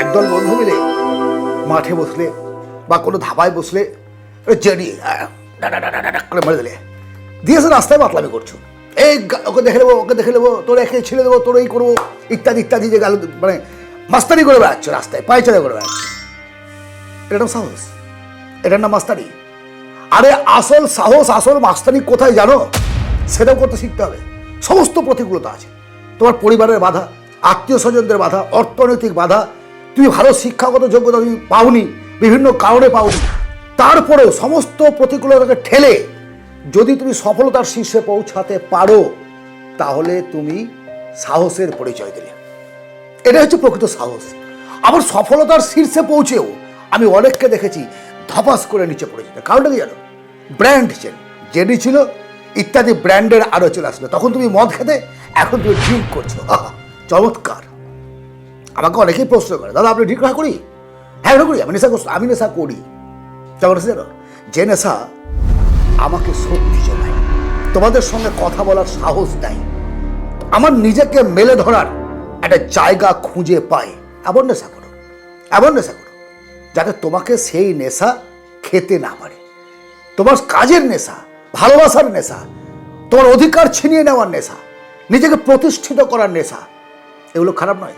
একদল বন্ধু মিলে মাঠে বসলে বা কোনো ধাবায় বসলে জড়িয়ে করে মেরে দিলে দিয়েছে রাস্তায় মাতলামি করছো, এই ওকে দেখে নেবো, ওকে দেখে নেবো, তোর একে ছেড়ে দেবো, তোর এই করবো, ইত্যাদি ইত্যাদি, যে গাল মানে মাস্তানি করে বেড়াচ্ছ, রাস্তায় পায়চারা করে বেড়াচ্ছ। এটার নাম সাহস, এটার নাম মাস্তানি। আরে আসল সাহস, আসল মাস্তানি কোথায় জানো? সেটাও করতে শিখতে হবে। সমস্ত প্রতিকূলতা আছে, তোমার পরিবারের বাধা, আত্মীয় স্বজনদের বাধা, অর্থনৈতিক বাধা, তুমি ভালো শিক্ষাগত যোগ্যতা তুমি পাওনি, বিভিন্ন কারণে পাওনি, তারপরেও সমস্ত প্রতিকূলতাকে ঠেলে যদি তুমি সফলতার শীর্ষে পৌঁছাতে পারো, তাহলে তুমি সাহসের পরিচয় দিলে। এটা হচ্ছে প্রকৃত সাহস। আবার সফলতার শীর্ষে পৌঁছেও আমি অনেককে দেখেছি ধপাস করে নিচে পড়ে যেতে। কারণটা কি জানো? ব্র্যান্ড চেন, জেডি ছিল ইত্যাদি ব্র্যান্ডের আরো চলে আসলো। তখন তুমি মদ খেতে, এখন তুমি ড্রিঙ্ক করছো। চমৎকার। আমাকে অনেকেই প্রশ্ন করে, দাদা আপনি ড্রিঙ্ক করি? হ্যাঁ করি, আমি নেশা করছি, আমি নেশা করি। কেমন আছে জানো? যে নেশা আমাকে শক্তি যোগায়, তোমাদের সঙ্গে কথা বলার সাহস দেয়, আমার নিজেকে মেলে ধরার একটা জায়গা খুঁজে পায়। এমন নেশা করো, এমন নেশা করো যাতে তোমাকে সেই নেশা খেতে না পারে। তোমার কাজের নেশা, ভালোবাসার নেশা, তোমার অধিকার ছিনিয়ে নেওয়ার নেশা, নিজেকে প্রতিষ্ঠিত করার নেশা, এগুলো খারাপ নয়।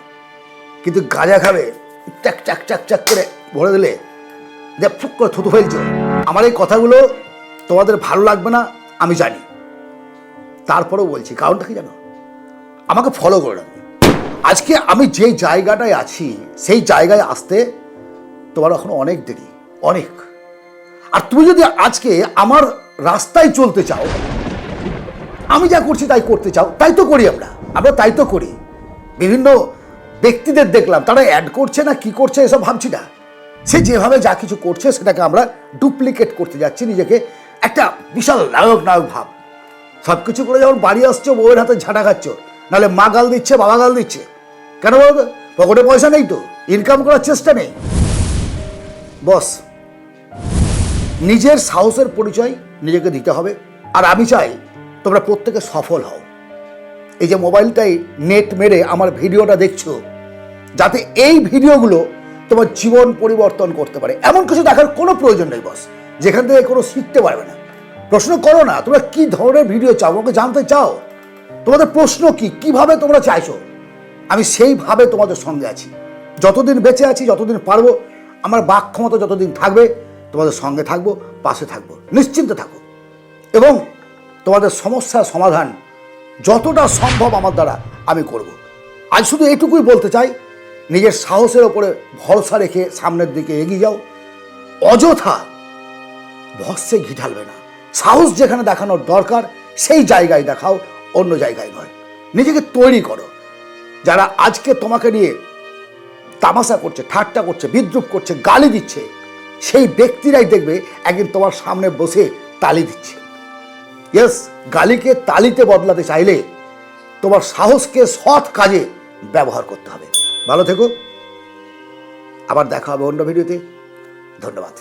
কিন্তু গাঁজা খাবে, চাক চাক চাক চাক করে ভরে দিলে যে ফুক করে থুতু ফেলছো। আমার এই কথাগুলো তোমাদের ভালো লাগবে না আমি জানি, তারপরেও বলছি। কারণটা কি জানো? আমাকে ফলো করে রাখবে। আজকে আমি যে জায়গাটায় আছি সেই জায়গায় আসতে তোমার এখন অনেক দেরি, অনেক। আর তুমি যদি আজকে আমার রাস্তায় চলতে চাও, আমি যা করছি তাই করতে চাও, তাই তো করি আমরা তাই তো করি। বিভিন্ন ব্যক্তিদের দেখলাম, তারা অ্যাড করছে না কি করছে এসব ভাবছি না। সে যেভাবে যা কিছু করছে সেটাকে আমরা ডুপ্লিকেট করতে যাচ্ছি, নিজেকে একটা বিশাল নায়ক নায়ক ভাব। সব কিছু করে যখন বাড়ি আসছো, বউয়ের হাতে ঝাঁটা খাচ্ছ, নাহলে মা গাল দিচ্ছে, বাবা গাল দিচ্ছে, কেন বলো? পকেটে পয়সা নেই তো, ইনকাম করার চেষ্টা নেই। বস, নিজের সাহসের পরিচয় নিজেকে দিতে হবে। আর আমি চাই তোমরা প্রত্যেকে সফল হও। এই যে মোবাইলটাই নেট মেরে আমার ভিডিওটা দেখছো, যাতে এই ভিডিওগুলো তোমার জীবন পরিবর্তন করতে পারে। এমন কিছু দেখার কোনো প্রয়োজন নেই বস, যেখান থেকে কোনো শিখতে পারবে না। প্রশ্ন করো না তোমরা কি ধরনের ভিডিও চাও, আমাকে জানতে চাও। তোমাদের প্রশ্ন কি, কিভাবে তোমরা চাইছো, আমি সেইভাবে তোমাদের সঙ্গে আছি। যতদিন বেঁচে আছি, যতদিন পারবো, আমার বাক ক্ষমতা যতদিন থাকবে, তোমাদের সঙ্গে থাকবো, পাশে থাকবো, নিশ্চিন্তে থাকো। এবং তোমাদের সমস্যার সমাধান যতটা সম্ভব আমার দ্বারা আমি করব। আজ শুধু এটুকুই বলতে চাই, নিজের সাহসের ওপরে ভরসা রেখে সামনের দিকে এগিয়ে যাও। অযথা ভস্যে ঘি ঢালবে না। সাহস যেখানে দেখানোর দরকার সেই জায়গায় দেখাও, অন্য জায়গায় নয়। নিজেকে তৈরি করো। যারা আজকে তোমাকে নিয়ে তামাশা করছে, ঠাট্টা করছে, বিদ্রুপ করছে, গালি দিচ্ছে, সেই ব্যক্তিরাই দেখবে একদিন তোমার সামনে বসে তালি দিচ্ছে। ইয়েস, গালিকে তালিতে বদলাতে চাইলে তোমার সাহসকে সৎ কাজে ব্যবহার করতে হবে। ভালো থেকো, আবার দেখা হবে অন্য ভিডিওতে। ধন্যবাদ।